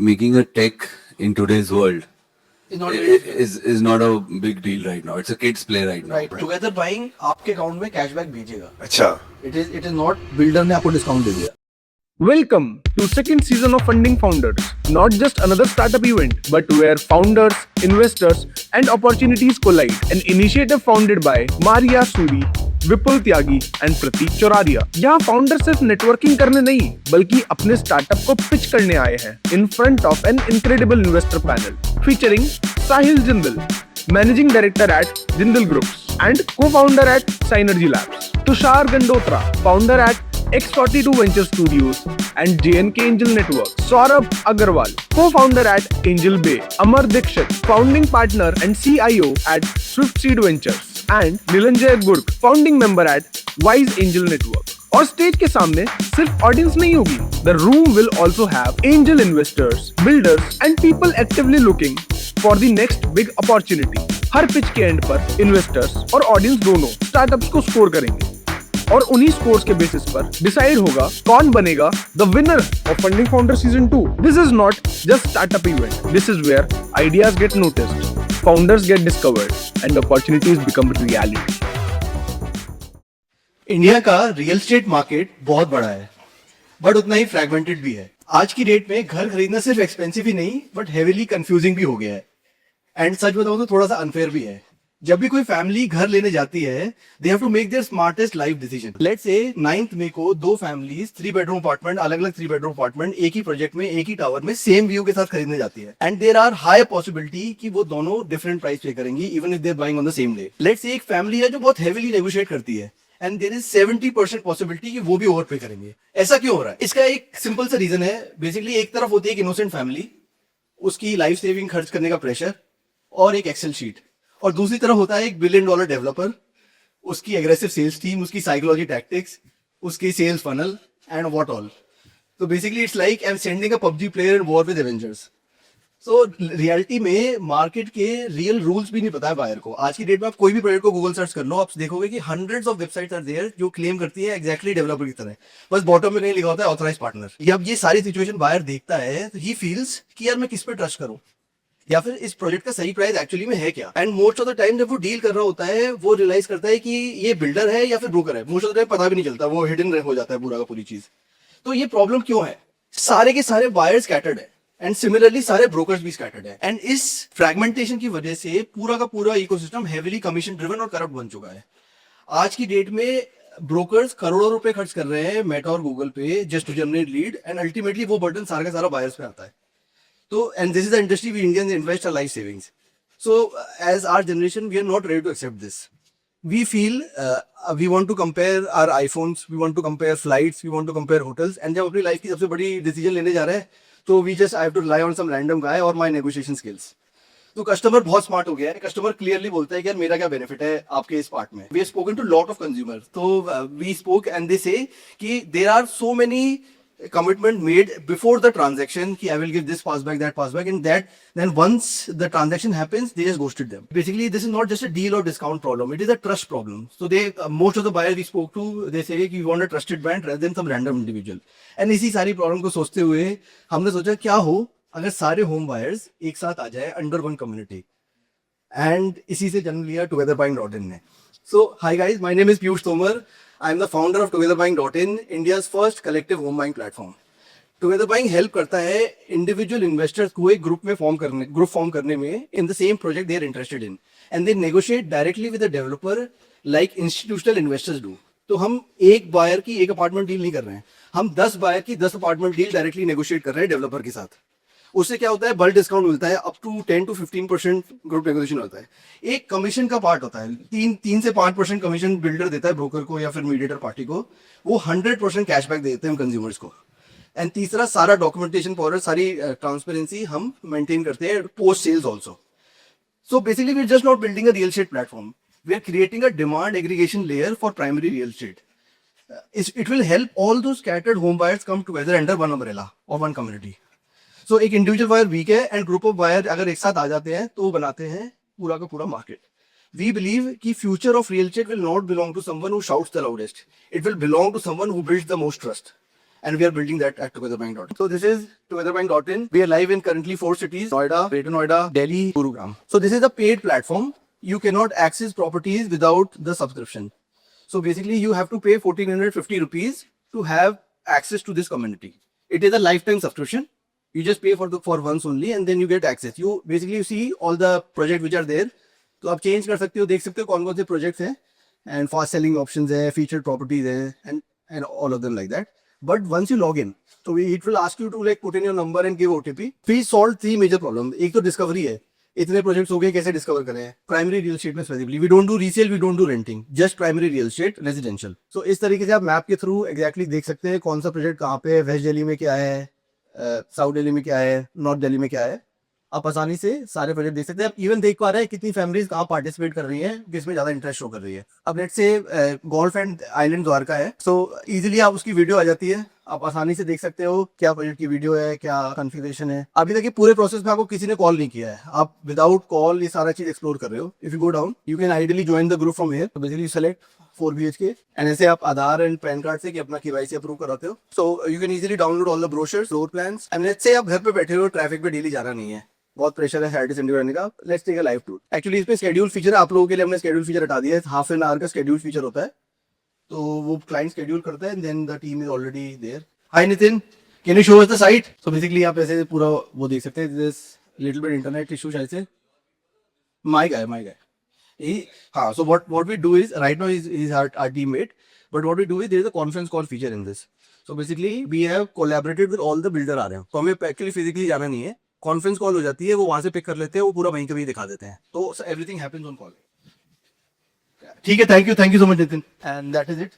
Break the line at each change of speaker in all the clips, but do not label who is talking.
making a tech in today's world
is not
is not a big deal right now. It's a kid's play right now.
right. Together buying आपके account में cashback भेजेगा.
अच्छा.
It is not builder ने आपको discount दे दिया.
Welcome to second season of Funding Founders. Not just another startup event, but where founders, investors, and opportunities collide. An initiative founded by Maria Suri, Vipul Tyagi and Prateek Chauraria. यहाँ founder सिर्फ networking करने नहीं बल्कि अपने startup को पिच करने आए हैं in front of an incredible investor panel featuring Sahil Jindal, managing director at Jindal groups and co-founder at Synergy labs, Tushar Gandotra, founder at X42 Venture Studios and JNK Angel Network, Saurabh Agarwal, co-founder at Angel Bay, Amar Dikshit, founding partner and CIO at Swift Seed Ventures, and Nilanjay Gurk, founding member at Wise Angel Network. और stage के सामने सिर्फ audience नहीं होगी. The room will also have angel investors, builders and people actively looking for the next big opportunity. Her pitch के and पर investors और audience दोनों स्टार्टअप्स को स्कोर करेंगे और उन्हीं स्कोर्स के बेसिस पर डिसाइड होगा कौन बनेगा the winner of funding founder season 2. This is not just startup event. This is where ideas get noticed, founders get discovered and opportunities become reality.
India का रियल एस्टेट मार्केट बहुत बड़ा है but उतना ही fragmented भी है. आज की date में घर खरीदना सिर्फ एक्सपेंसिव ही नहीं बट हेवीली कंफ्यूजिंग भी हो गया है. एंड सच बताऊं तो थोड़ा सा अनफेयर भी है. जब भी कोई फैमिली घर लेने जाती है they have to make their smartest life decision. Let's say 9th मई को दो फैमिलीज 3 बेडरूम अपार्टमेंट, अलग अलग 3 बेडरूम अपार्टमेंट एक ही प्रोजेक्ट में एक ही टावर में सेम व्यू के साथ खरीदने जाती है. And there are high possibility कि वो दोनों डिफरेंट प्राइस पे करेंगी even if they are buying on the same day. Let's say एक फैमिली है जो बहुत हेवीली नेगोशिएट करती है एंड देयर इज 70% पॉसिबिलिटी कि वो भी ओवर पे करेंगे. ऐसा क्यों हो रहा है? इसका एक सिंपल सा रीजन है. बेसिकली एक तरफ होती है एक इनोसेंट फैमिली, उसकी लाइफ सेविंग खर्च करने का प्रेशर और एक एक्सेल शीट, और दूसरी तरफ होता है एक $1 बिलियन डेवलपर, उसकी एग्रेसिव सेल्स टीम, उसकी साइकोलॉजी टैक्टिक्स, उसकी sales funnel and what all. तो basically it's like I am sending a PUBG player in war with Avengers. So reality में मार्केट के रियल रूल्स भी नहीं पता है बायर को. आज की डेट में आप कोई भी प्रोजेक्ट को गूगल सर्च कर लो, आप देखोगे कि hundreds of websites are there जो क्लेम करती है एग्जैक्टली डेवलपर की तरह, बस बॉटम में कहीं लिखा होता है ऑथराइज्ड पार्टनर. जब ये सारी सिचुएशन बायर देखता है तो ही फील्स कि यार मैं किस पे ट्रस्ट करूं या फिर इस प्रोजेक्ट का सही प्राइस एक्चुअली में है क्या. And most of the time जब वो डील कर रहा होता है वो रियलाइज करता है कि ये बिल्डर है या फिर ब्रोकर है. मोस्ट ऑफ द टाइम पता भी नहीं चलता, वो हिडन हो जाता है पूरा का पूरी चीज. तो ये प्रॉब्लम क्यों है? सारे के सारे बायर्स स्कैटर्ड है एंड सिमिलरली सारे ब्रोकर्स भी स्कैटर्ड है. एंड इस फ्रैगमेंटेशन की वजह से पूरा का पूरा इकोसिस्टम हेवीली कमीशन ड्रिवन और करप्ट बन चुका है. आज की डेट में ब्रोकर्स करोड़ों रुपए खर्च कर रहे हैं मेटा और गूगल पे just to generate lead and ultimately वो बर्डन सारा का सारा बायर्स पे आता है. So, and this is the industry we Indians invest our life savings. So, as our generation, we are not ready to accept this. We feel we want to compare our iPhones, we want to compare flights, we want to compare hotels. And जब अपनी life की सबसे बड़ी decision लेने जा रहे हैं, तो we just I have to rely on some random guy or my negotiation skills. तो कस्टमर बहुत स्मार्ट हो गया है. कस्टमर क्लियरली बोलता है कि यार मेरा क्या बेनिफिट है आपके इस पार्ट में. We have spoken to lot of consumer. तो we spoke and they say कि there are so many commitment made before the transaction ki I will give this passback, that passback, and that then once the transaction happens they just ghosted them. Basically this is not just a deal or discount problem, it is a trust problem. So they most of the buyers we spoke to they say कि we want a trusted brand rather than some random individual. And इसी सारी problem को सोचते हुए हमने सोचा क्या हो अगर सारे होम बायर्स एक साथ आ जाए अंडर वन कम्युनिटी. एंड इसी से जन्म लिया togetherbuying.in ने. So hi guys, my name is Piyush Tomar. I am the founder of togetherbuying.in, India's first collective home buying platform. Together Buying help करता है individual investors को एक ग्रुप फॉर्म करने में in the same project they are interested in, and they negotiate directly with the developer like institutional investors do. तो हम एक buyer की एक अपार्टमेंट डील नहीं कर रहे हैं, हम 10 बायर की 10 अपार्टमेंट डील डायरेक्टली नेगोशिएट कर रहे हैं डेवलपर के साथ. उससे क्या होता है बल्क डिस्काउंट मिलता है, up to 10 to 15% group negotiation होता है. एक कमीशन का पार्ट होता है, 3 से 5% कमीशन बिल्डर देता है ब्रोकर को या फिर मीडिएटर पार्टी को. वो 100% कैशबैक देते हैं कंज्यूमर्स को. एंड तीसरा सारा डॉक्यूमेंटेशन पावर, सारी ट्रांसपेरेंसी हम मेंटेन करते हैं post sales also. So basically we are just not building a real estate platform, we are creating a demand aggregation layer for primary real estate. It will help all those scattered home buyers come together under one umbrella or one community. So एक individual buyer week है and group of buyer अगर एक साथ आ जाते हैं तो बनाते हैं पूरा का पूरा मार्केट. वी बिलीव कि future of real estate will not belong to someone who shouts the loudest, it will belong to someone who builds the most trust. and we are building that at togetherbank.in. So this is togetherbank.in. We are live in currently 4 cities: Noida, Greater Noida, Delhi, Gurugram. So this is a paid platform. You cannot access properties without the subscription. So basically you have to pay 1450 rupees to have access to this community. It is a lifetime subscription. You just pay for once only and then you get access. You basically see all the projects which are there. तो आप change कर सकते हो, देख सकते हो कौन कौन से प्रोजेक्ट्स हैं, एंड फास्ट सेलिंग ऑप्शंस है, फीचर्ड प्रॉपर्टीज है, and all of them like that. But once you log in, तो it will ask you to like put in your number and give OTP. We solve 3 major problem. एक तो discovery है, इतने projects हो गए, कैसे discover करें. Primary real estate में specifically we don't do resale, we don't do renting, just primary real estate residential. So इस तरीके से आप मैप के थ्रू एग्जैक्टली देख सकते हैं कौन सा प्रोजेक्ट कहाँ पे है, वेस्ट दिल्ली में क्या है, साउथ दिल्ली में क्या है, नॉर्थ दिल्ली में क्या है. आप आसानी से सारे प्रोजेक्ट देख सकते हैं. आप इवन देख पा रहे हैं कितनी फैमिलीज कहाँ पार्टिसिपेट कर रही हैं, किसमें ज्यादा इंटरेस्ट शो कर रही है. अब let's say golf and island Dwarka है, सो इजीली आप उसकी वीडियो आ जाती है. आप आसानी से देख सकते हो क्या प्रोजेक्ट की वीडियो है, क्या कॉन्फ़िगरेशन है. अभी तक ये पूरे प्रोसेस में आपको किसी ने कॉल नहीं किया है, आप विदाउट कॉल ये सारा चीज एक्सप्लोर कर रहे हो. If you go down you can ideally join the group from here. Basically select 4 BHK and ऐसे आप आधार एंड पैन कार्ड से कि अपना KYC अप्रूव कराते हो. So you can easily download all the brochures, floor plans. And let's say आप घर पे बैठे हो, ट्रैफिक पे डेली जाना नहीं है, बहुत प्रेशर है हैरिटेज सेंटर करने का. Let's take a live tour. Actually इसमें शेड्यूल फीचर आप लोगों के लिए हमने शेड्यूल फीचर हटा दिया है. हाफ एन आवर का शेड्यूल फीचर होता है, तो वो क्लाइंट शेड्यूल करता है and then the team is already there. Hi Nitin, can you show us the site? So basically आप ऐसे पूरा वो देख सकते हैं. This little bit internet issue शायद से. माय गाय हाँ. So what we do is right now is our teammate, but what we do is there is a conference call feature in this. So basically we have collaborated with all the builder आ रहे हैं, तो हमें actually physically जाना नहीं है. Conference call हो जाती है, वो वहां से पिक कर लेते हैं, वो पूरा वहीं कभी दिखा देते हैं. तो एवरीथिंग हैपेंस ऑन कॉल. ठीक है, thank you so much Nitin. And that is it.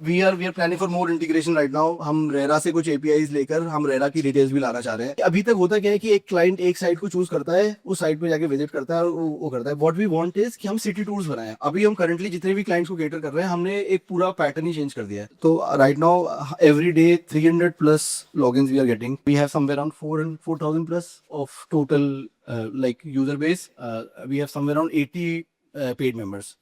We are planning for more integration right now. हम रेरा से कुछ APIs लेकर हम रेरा की डिटेल्स भी लाना चाह रहे हैं. अभी तक होता क्या है कि एक क्लाइंट एक साइट को चूज करता है, उस साइट पे जाके विजिट करता है और वो करता है. व्हाट वी वांट इज कि हम सिटी टूर्स बनाएं. अभी हम करंटली जितने भी क्लाइंट्स को केटर कर रहे हैं, हमने एक पूरा पैटर्न ही चेंज कर दिया है. तो right now every day 300+ logins we are getting. We have somewhere around 4,000+ of total like user base. We have somewhere around 80 paid members.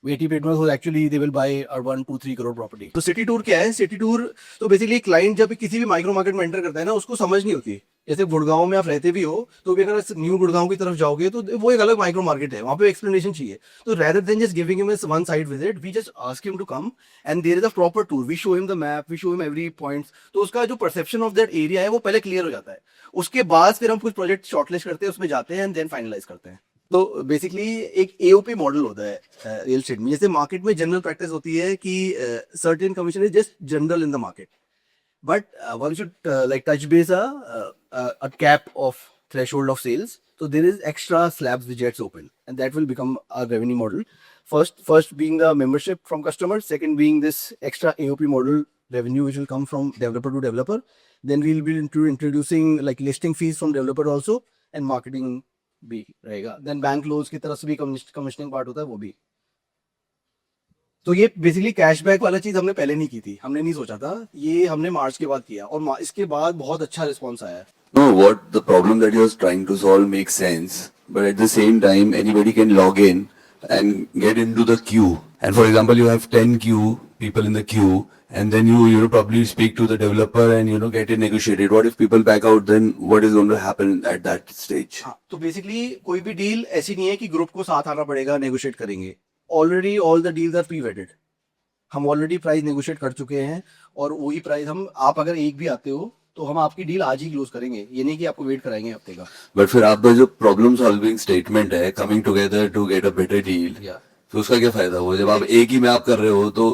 80 paid members, actually they will buy our 1, 2, 3 crore property. तो city tour क्या है? City tour तो basically client जब किसी भी micro market में enter करता है ना, उसको समझ नहीं होती. जैसे गुड़गांव में आप रहते भी हो, तो भी अगर न्यू गुड़गांव की तरफ जाओगे तो वो एक अलग माइक्रो मार्केट है, वहाँ पे एक्सप्लेनेशन चाहिए. तो rather than just giving him one side visit, we just ask him to come and there is a proper tour. We show him the map, we show him every points. तो उसका जो perception of that area है वो पहले clear हो जाता है. उसके बाद फिर हम कुछ प्रोजेक्ट शॉर्टलिस्ट करते हैं, उसमें जाते हैं एंड देन फाइनलाइज करते हैं. तो बेसिकली एक AOP मॉडल होता है रियल एस्टेट में. जैसे मार्केट में जनरल प्रैक्टिस होती है कि certain commission is just general in the market, but one should like touch base a cap of threshold of sales. So there is extra slabs which gets open, and that will become our revenue model. First being the membership from customers, second being this extra AOP model revenue which will come from developer to developer. Then we'll be introducing like listing fees from developer also, and marketing भी रहेगा. Then bank loans की तरफ से भी commissioning part होता है, वो भी. तो ये बेसिकली कैशबैक वाला चीज हमने पहले नहीं की थी, हमने नहीं सोचा था. ये हमने मार्च के बाद किया और इसके बाद बहुत अच्छा रिस्पॉन्स आया है.
No, what the problem that you're trying to solve makes sense, but at the same time, anybody can log in and get into the queue. And for example, you have 10 people in the queue, and then you probably speak to the developer and get it negotiated. What if people back out? Then what is going to happen at that stage?
हाँ, तो basically कोई भी deal ऐसी नहीं है कि group को साथ आना पड़ेगा, नेगोशिएट करेंगे. Already all the deals are pre vetted. हम ऑलरेडी प्राइस नेगोशिएट कर चुके हैं और वही प्राइस आप अगर एक भी आते हो तो हम आपकी डील आज ही क्लोज करेंगे. ये नहीं कि आपको वेट कराएंगे हफ्ते का.
बट फिर आपका जो प्रॉब्लम सॉल्विंग स्टेटमेंट है, coming together to get a better deal, तो उसका क्या फायदा हुआ? जब आप एक ही में आप कर रहे हो तो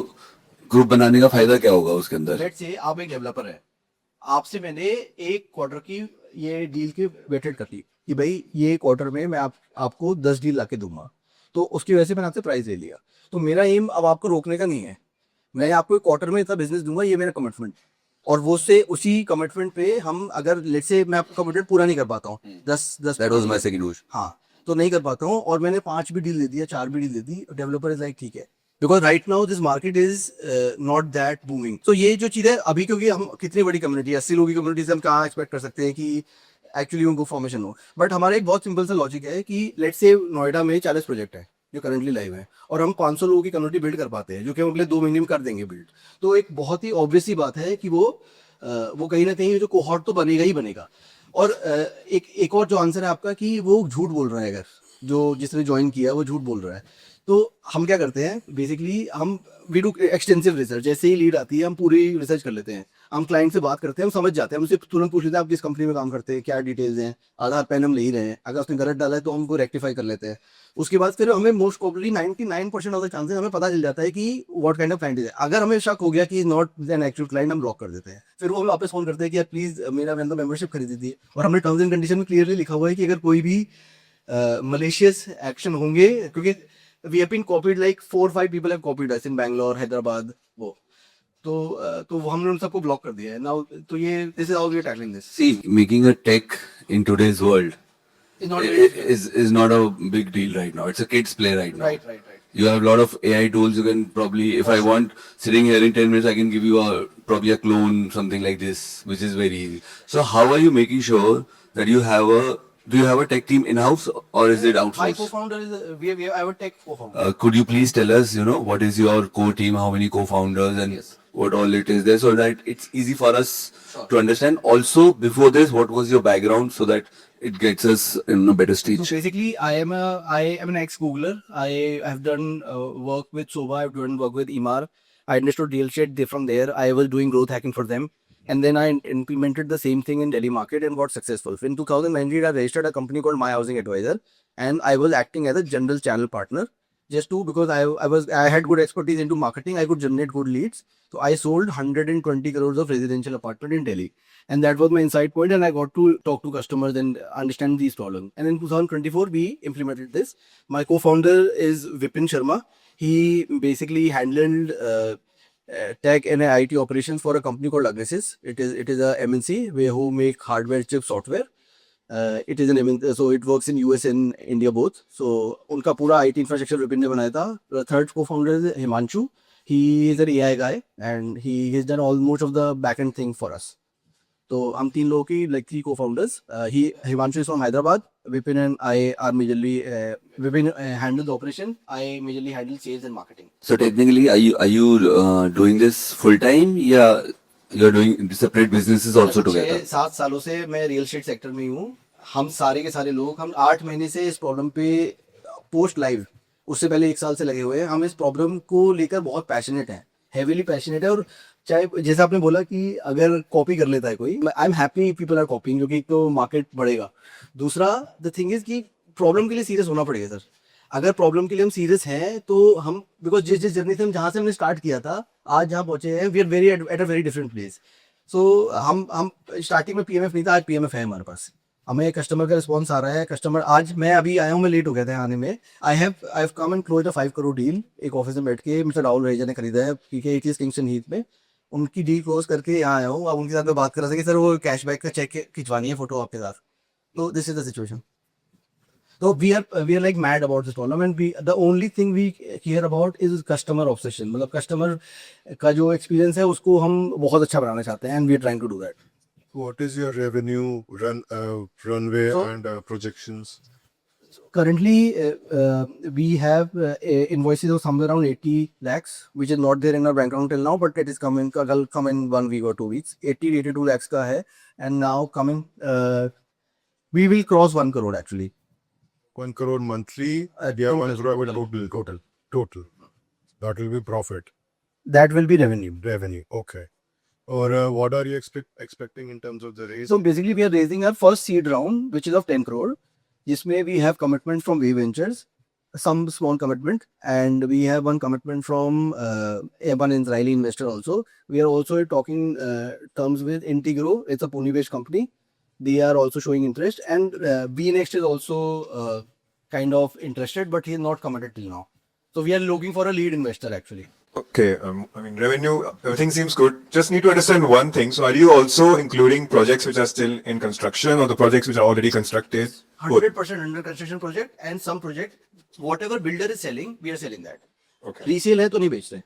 ग्रुप बनाने का फायदा क्या होगा उसके अंदर?
लेट्स से आप एक डेवलपर है, आपसे मैंने एक क्वार्टर की ये डील की वेटेड कर ली कि भाई ये क्वार्टर में मैं आपको 10 डील लाके दूंगा, तो उसकी वजह से मैंने आपसे प्राइस ले लिया. तो मेरा एम अब आपको रोकने का नहीं है. मैं आपको एक क्वार्टर में इतना बिजनेस दूंगा, ये मेरा कमिटमेंट. और वो से उसी कमिटमेंट पे हम अगर लेट्स से मैं आपका कमिटमेंट पूरा नहीं कर पाता हूँ, 10
that was my second question.
हाँ, तो नहीं कर पाता हूँ और मैंने 5 भी डील दे दिया, 4 भी deal they the, developer is like ठीक है, because right now this market is not that booming. तो ये जो चीज है अभी, क्योंकि हम कितनी बड़ी कम्युनिटी, 80 लोगों की कम्युनिटी से हम कहाँ एक्सपेक्ट कर सकते हैं कि एक्चुअली उनको फॉर्मेशन हो. बट हमारा एक बहुत सिंपल सा लॉजिक है कि लेट्स से नोएडा में 40 प्रोजेक्ट है, जो करंटली लाइव है, और हम 500 लोगों की कम्युनिटी बिल्ड कर पाते हैं, जो कि हम अगले 2 महीने में कर देंगे बिल्ड। तो एक बहुत ही ऑब्वियस सी बात है कि वो कहीं ना कहीं जो कोहॉर्ट तो बनेगा ही बनेगा। और एक और जो आंसर है आपका कि वो झूठ बोल रहा है, अगर जो जिसने ज्वाइन किया वो झूठ बोल रहा है, तो हम क्या करते हैं बेसिकली, हम वी डू एक्सटेंसिव रिसर्च। जैसे ही लीड आती है हम पूरी रिसर्च कर लेते हैं, हम क्लाइंट से बात करते हैं, हम समझ जाते हैं, हम उससे तुरंत पूछ लेते हैं आप किस कंपनी में काम करते हैं, क्या डिटेल्स हैं, आधार पैन हम ले ही रहे हैं, अगर उसने गलत डाला है तो हम उनको रेक्टिफाई कर लेते हैं। उसके बाद फिर हमें most probably 99% of the chances हमें पता चल जाता है कि व्हाट काइंड ऑफ क्लाइंट है। अगर हमें शक हो गया कि नॉट एन एक्चुअल क्लाइंट, हम ब्लॉक कर देते हैं। फिर वो हमें वापस फोन करते हैं कि यार प्लीज मैंने तो मेंबरशिप खरीदी थी, और हमने टर्म्स एंड कंडीशन में क्लियरली लिखा हुआ है कि अगर कोई भी मलेशियस एक्शन होंगे, क्योंकि we have been copied, like 4-5 people have copied us in Bangalore, Hyderabad, वो तो वो हमने उन सबको ब्लॉक कर दिया है नाउ। तो ये this is how we are tackling this.
See, making a tech in today's world
is not
is not a big deal right now. It's a kid's play right now.
Right
You have a lot of AI tools. You can probably, if I want, sitting here in 10 minutes, I can give you probably a clone, something like this, which is very easy. So how are you making sure that you have do you have a tech team in-house or is it
My
outsourced?
co-founder is we have a tech co-founder.
Could you please tell us, what is your core team, how many co-founders and what all it is there, so that it's easy for us to understand. Also, before this, what was your background so that it gets us in a better
So
stage?
basically, I am an ex-Googler. I have done work with Soba. I've done work with Emar. I understood real estate from there. I was doing growth hacking for them, and then I implemented the same thing in Delhi market and got successful. So in 2019, I registered a company called My Housing Advisor, and I was acting as a general channel partner, just to because I had good expertise into marketing. I could generate good leads. So I sold 120 crores of residential apartment in Delhi. And that was my insight point, and I got to talk to customers and understand these problems. And in 2024, we implemented this. My co-founder is Vipin Sharma. He basically handled tech and IT operations for a company called Agresys. It is a MNC who make hardware, chip, software. It is an MNC, so it works in US and India both. So उनका पूरा IT infrastructure Vipin ने बनाया था. The third co-founder is Himanshu. He is an AI guy, and he has done almost of the backend thing for us. तो हम 3 लोगों की like 3 co-founders. Himanshu is from Hyderabad. Vipin and I are majorly Vipin handle the operation. I majorly handle sales and marketing.
So technically, are you doing this full time? Yeah, you're doing separate businesses also together.
6-7 सालों से मैं real estate sector में ही हूँ। हम सारे के सारे लोग, हम 8 महीने से इस प्रॉब्लम पे पोस्ट लाइव, उससे पहले 1 साल से लगे हुए हैं। हम इस प्रॉब्लम को लेकर बहुत पैशनेट हैं, हेवीली पैशनेट है। और चाहे जैसे आपने बोला कि अगर कॉपी कर लेता है कोई, I am happy people are copying, क्योंकि एक तो मार्केट बढ़ेगा। दूसरा द थिंग इज कि प्रॉब्लम के लिए सीरियस होना पड़ेगा सर। अगर प्रॉब्लम के लिए हम सीरियस हैं तो हम, बिकॉज जिस जर्नी से हम जहाँ से हमने स्टार्ट किया था आज जहाँ पहुंचे हैं, we are very at a very different place. So हम स्टार्टिंग में पीएमएफ नहीं था, आज पीएमएफ है हमारे पास। हमें कस्टमर का रिस्पॉन्स आ रहा है। कस्टमर, आज मैं अभी आया हूँ, मैं लेट हो गया था आने में। I have come and close a 5 crore deal एक ऑफिस में बैठ के, मिस्टर राहुल रहेजा ने खरीदा है, ठीक है, 80 किंगस्टन हीथ में। उनकी डील क्लोज करके यहाँ आया हूँ। अब उनके साथ मैं बात कर रहा था कि सर वो कैशबैक का चेक खिंचवानी है, फोटो आपके साथ। तो this is the situation. So we are like mad about this problem, and the only thing we care about is customer obsession. मतलब कस्टमर का जो एक्सपीरियंस है उसको हम बहुत अच्छा बनाना चाहते हैं, and we are trying to do that.
What is your revenue runway
So-
and projections?
Currently, we have invoices of somewhere around 80 lakhs, which is not there in our bank account till now, but it is coming. Will come in 1 week or 2 weeks. 82 lakhs का है, and now coming, we will cross 1 crore actually.
1 crore monthly. Yeah, 1 crore total. That will be profit
That will be revenue.
revenue. Okay. Or what are you expecting in terms of the raise?
So basically, we are raising our first seed round, which is of 10 crore. जिसमें we have commitment from V Ventures, some small commitment, and we have one commitment from one Israeli investor also. We are also talking terms with Integro. It's a Pune-based company. They are also showing interest, and VNext is also kind of interested, but he is not committed till now. So we are looking for a lead investor actually.
Okay, I mean, revenue, everything seems good. Just need to understand one thing. So, are you also including projects which are still in construction or the projects which are already constructed?
100% under construction project, and some project, whatever builder is selling, we are selling that.
Okay.
Resale है तो नहीं बेच रहे।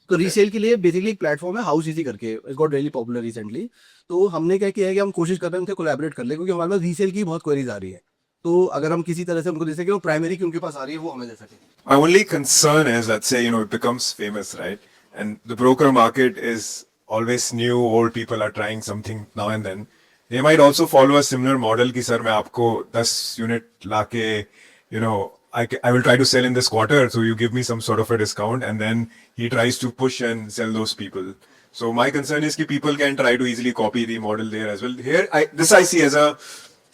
तो resale के लिए basically एक platform है हाउस इजी करके, it's got really popular recently. तो हमने क्या किया है कि हम कोशिश कर रहे हैं उनसे कोलैबोरेट कर ले, क्योंकि हमारे पास रीसेल की बहुत क्वेरीज आ रही है। तो अगर हम किसी तरह से उनको दे सके, वो प्राइमरी की उनके पास आ रही है वो हमें दे सके.
My only concern is, let's say, it becomes famous, right? And the broker market is always new, old people are trying something now and then. They might also follow a similar model कि sir मैं आपको 10 unit लाके, I will try to sell in this quarter, so you give me some sort of a discount, and then he tries to push and sell those people. So my concern is that people can try to easily copy the model there as well. Here, this I see as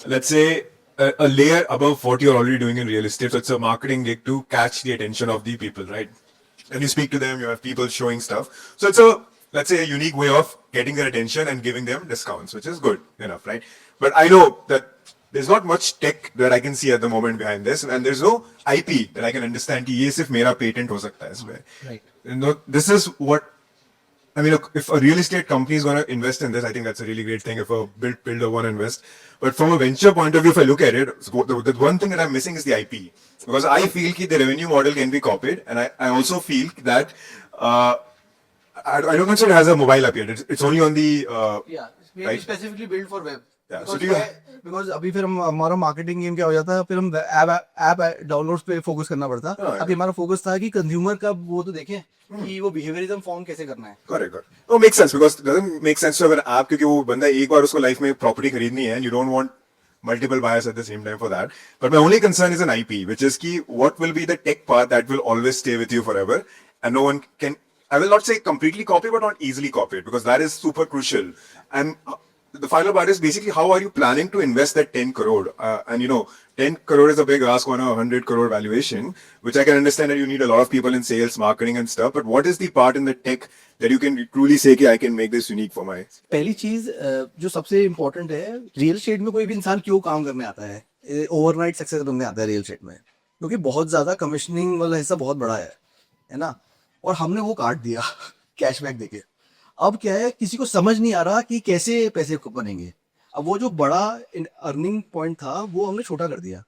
let's say, a layer above what you're already doing in real estate. So it's a marketing gig to catch the attention of the people, right? And you speak to them, you have people showing stuff. So it's let's say, a unique way of getting their attention and giving them discounts, which is good enough, right? But I know that there's not much tech that I can see at the moment behind this, and there's no IP that I can understand कि ये सिर्फ मेरा patent हो सकता है इसमें.
Right.
This is what I mean, look, if a real estate company is going to invest in this, I think that's a really great thing if a builder want to invest. But from a venture point of view, if I look at it, the one thing that I'm missing is the IP. Because I feel that the revenue model can be copied, and I also feel that I don't consider it has a mobile app yet. It's only on the
Yeah, it's maybe
right?
specifically built for web.
Yeah, so
Because
do you-
because अभी फिर हमारा marketing game क्या हो जाता है, फिर हम app downloads पे फोकस करना पड़ता.
हाँ,
अभी हमारा फोकस था कि कंज्यूमर का वो तो देखें कि वो बिहेवियरिज्म फॉर्म कैसे करना है.
Correct. No, makes sense because it doesn't make sense to have an app क्योंकि वो बंदा एक बार उसको लाइफ में प्रॉपर्टी खरीदनी है and you don't want multiple buyers at the same time for that. But my only concern is an IP, which is कि what will be the tech part that will always stay with you forever and no one can, I will not say completely copy, but not easily copy it because that is super crucial. And the final part is basically how are you planning to invest that 10 crore? And 10 crore is a big ask on a 100 crore valuation, which I can understand that you need a lot of people in sales, marketing and stuff. But what is the part in the tech that you can truly say कि I can make this unique for my?
पहली चीज जो सबसे important है, real estate में कोई भी इंसान क्यों काम करने आता है, ओवरनाइट सक्सेस बनने आता है रियल एस्टेट में, क्योंकि बहुत ज्यादा कमीशनिंग वाला हिस्सा बहुत बड़ा है ना. और हमने वो काट दिया कैशबैक देके. अब क्या है, किसी को समझ नहीं आ रहा कि कैसे पैसे बनेंगे. अब वो जो बड़ा अर्निंग पॉइंट था वो हमने छोटा कर दिया,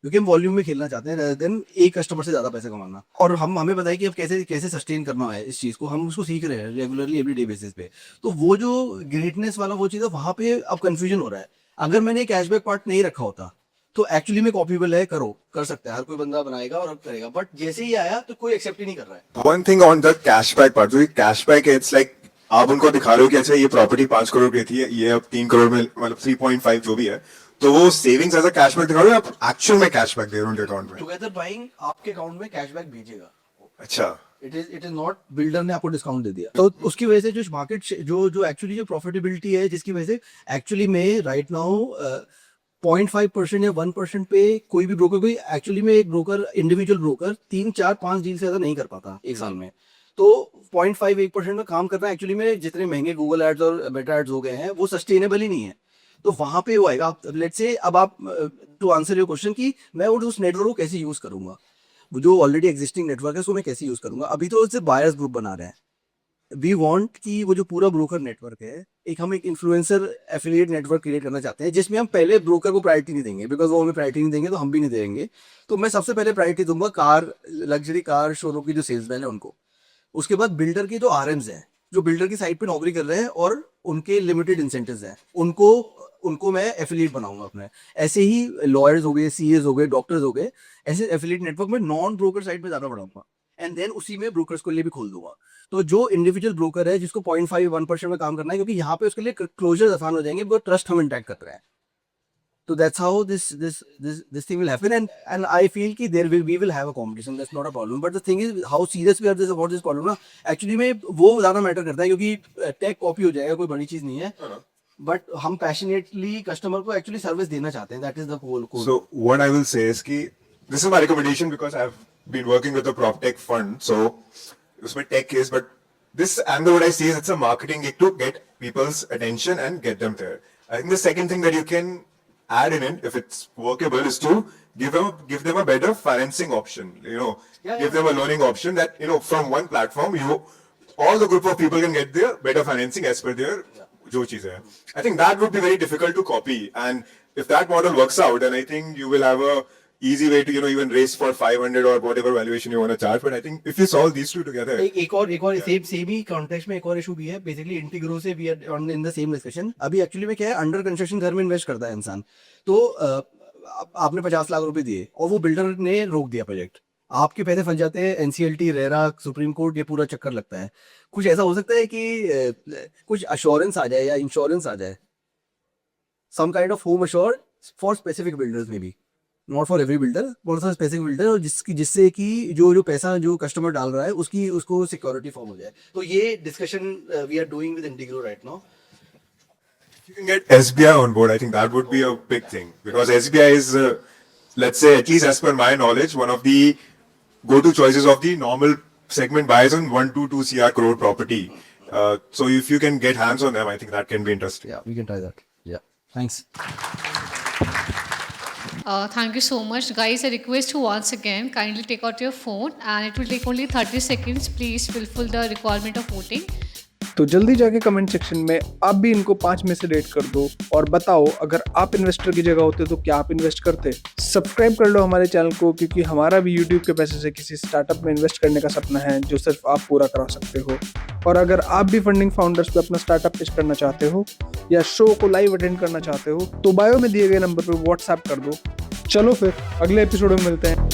क्योंकि हम वॉल्यूम में खेलना चाहते हैं rather than एक कस्टमर से ज्यादा पैसे कमाना. और हमें पता है कि अब कैसे कैसे सस्टेन करना है इस चीज को, हम उसको सीख रहे हैं रेगुलरली एवरीडे बेसिस पे. तो वो जो ग्रेटनेस वाला वो चीज है, वहां पे अब कंफ्यूजन हो रहा है. अगर मैंने कैशबैक पार्ट नहीं रखा होता तो एक्चुअली में कॉपीबल है, कर सकता है, हर कोई बंदा बनाएगा और करेगा. बट जैसे ही आया तो कोई एक्सेप्ट ही नहीं कर रहा है.
One thing on the cashback part, जो cashback है, it's like आप उनको दिखा रहे हो कि अच्छा ये प्रॉपर्टी 5 करोड़ की थी, ये अब 3 करोड़ में, मतलब 3.5 जो भी है, तो वो सेविंग्स एज अ कैशबैक दिखा रहे हो, आप एक्चुअल में कैशबैक दे रहे हो उनके अकाउंट में.
टुगेदर बाइंग आपके अकाउंट में कैशबैक भेजेगा.
अच्छा,
इट इज नॉट बिल्डर ने आपको डिस्काउंट दे दिया. तो उसकी वजह से जो मार्केट जो एक्चुअली जो प्रॉफिटेबिलिटी है, जिसकी वजह से एक्चुअली में राइट नाउ 0.5% या 1% पे कोई भी ब्रोकर, कोई एक्चुअली में एक ब्रोकर, इंडिविजुअल ब्रोकर 3, 4, 5 डील से ज्यादा नहीं कर पाता एक साल में. तो 0.5-1% में काम करना एक्चुअली में जितने महंगे गूगल एड्स और मेटा एड्स हो गए हैं वो सस्टेनेबल ही नहीं है. तो वहां पे वो आएगा. लेट्स से अब आप टू आंसर योर क्वेश्चन कि मैं उस नेटवर्क को कैसे यूज करूंगा, जो ऑलरेडी एग्जिस्टिंग नेटवर्क है उसको मैं कैसे यूज करूंगा. अभी तो उससे बायर्स ग्रुप बना रहे हैं. वी वांट कि वो जो पूरा ब्रोकर नेटवर्क है, हम एक इन्फ्लुएंसर एफिलिएट नेटवर्क क्रिएट करना चाहते हैं, जिसमें हम पहले ब्रोकर को प्रायोरिटी नहीं देंगे, बिकॉज वो हमें प्रायोरिटी नहीं देंगे तो हम भी नहीं देंगे. तो मैं सबसे पहले प्रायोरिटी दूंगा लग्जरी कार शोरूम की जो सेल्समैन है उनको. उसके बाद बिल्डर के जो आरएम्स हैं, जो बिल्डर की साइट पे नौकरी कर रहे हैं और उनके लिमिटेड इंसेंटिव्स हैं, उनको मैं एफिलिएट बनाऊंगा अपने. ऐसे ही लॉयर्स हो गए, सीएस हो गए, डॉक्टर्स हो गए, ऐसे एफिलिएट नेटवर्क में नॉन ब्रोकर साइट पे ज्यादा बढ़ाऊंगा. एंड देन उसी में ब्रोकर्स को लिए भी खोल दूंगा. तो जो इंडिविजुअल ब्रोकर है जिसको 0.5-1% में काम करना है, क्योंकि यहाँ पे उसके लिए क्लोजर आसान हो जाएंगे, बिकॉज ट्रस्ट हम इंटैक्ट कर रहे हैं. So that's how this thing will happen, and I feel कि we will have a competition. That's not a problem. But the thing is how serious we are about this problem ना, actually में वो ज़्यादा matter करता है, क्योंकि take copy हो जाएगा, कोई बड़ी चीज़ नहीं है. बट हम पैशनेटली कस्टमर को एक्चुअली सर्विस देना चाहते हैं. That is the whole core.
So what I will say is कि this is my recommendation because I've been working with the PropTech fund. So उसमें tech is, but this angle what I see is it's a marketing gig to get people's attention and get them there. I think the second thing that you can add in it, if it's workable, is to give them a better financing option. Give them a learning option that from one platform, all the group of people can get their better financing as per their जो चीज़ है. I think that would be very difficult to copy, and if that model works out, then I think you will have a easy way to even raise for 500 or whatever valuation you want to charge. But I think if you solve these two together,
एक और same ही context में एक और issue भी है. Basically Integro से we are in the same discussion. अभी actually में क्या है, अंडर कंस्ट्रक्शन घर में इन्वेस्ट करता है इंसान, तो आपने 50 लाख रुपए दिए और वो बिल्डर ने रोक दिया प्रोजेक्ट, आपके पैसे फंस जाते हैं, एनसीएलटी, रेरा, सुप्रीम कोर्ट, ये पूरा चक्कर लगता है। कुछ ऐसा हो सकता है कि कुछ अश्योरेंस आ जाए या इंश्योरेंस आ जाए, some kind of home assure for specific builders में भी, नॉट फॉर एवरी बिल्डर, बहुत सारे स्पेसिफिक बिल्डर, और जिससे कि जो पैसा जो कस्टमर डाल रहा है उसको सिक्योरिटी फॉर्म हो जाए। तो ये discussion we are doing with Integro right now.
You can get SBI on board. I think that would be a big thing because SBI is, let's say, at least as per my knowledge, one of the go-to choices of the normal segment buyers on 1 to 2 CR crore property. So if you can get hands on them, I think that can be interesting.
Yeah, we can try that. Yeah, thanks.
Thank you so much. Guys, I request you once again, kindly take out your phone and it will take only 30 seconds. Please fulfill the requirement of voting.
तो जल्दी जाके comment section में आप भी इनको 5 में से rate कर दो और बताओ अगर आप इन्वेस्टर की जगह होते तो क्या आप इन्वेस्ट करते। सब्सक्राइब कर लो हमारे चैनल को, क्योंकि हमारा भी यूट्यूब के पैसे से किसी स्टार्टअप में इन्वेस्ट करने का सपना है जो सिर्फ आप पूरा करा सकते हो। और अगर आप भी फंडिंग फाउंडर्स पे अपना स्टार्टअप पिच करना चाहते हो या शो को लाइव अटेंड करना चाहते हो तो बायो में दिए गए नंबर पर व्हाट्सएप कर दो। चलो फिर अगले एपिसोड में मिलते हैं।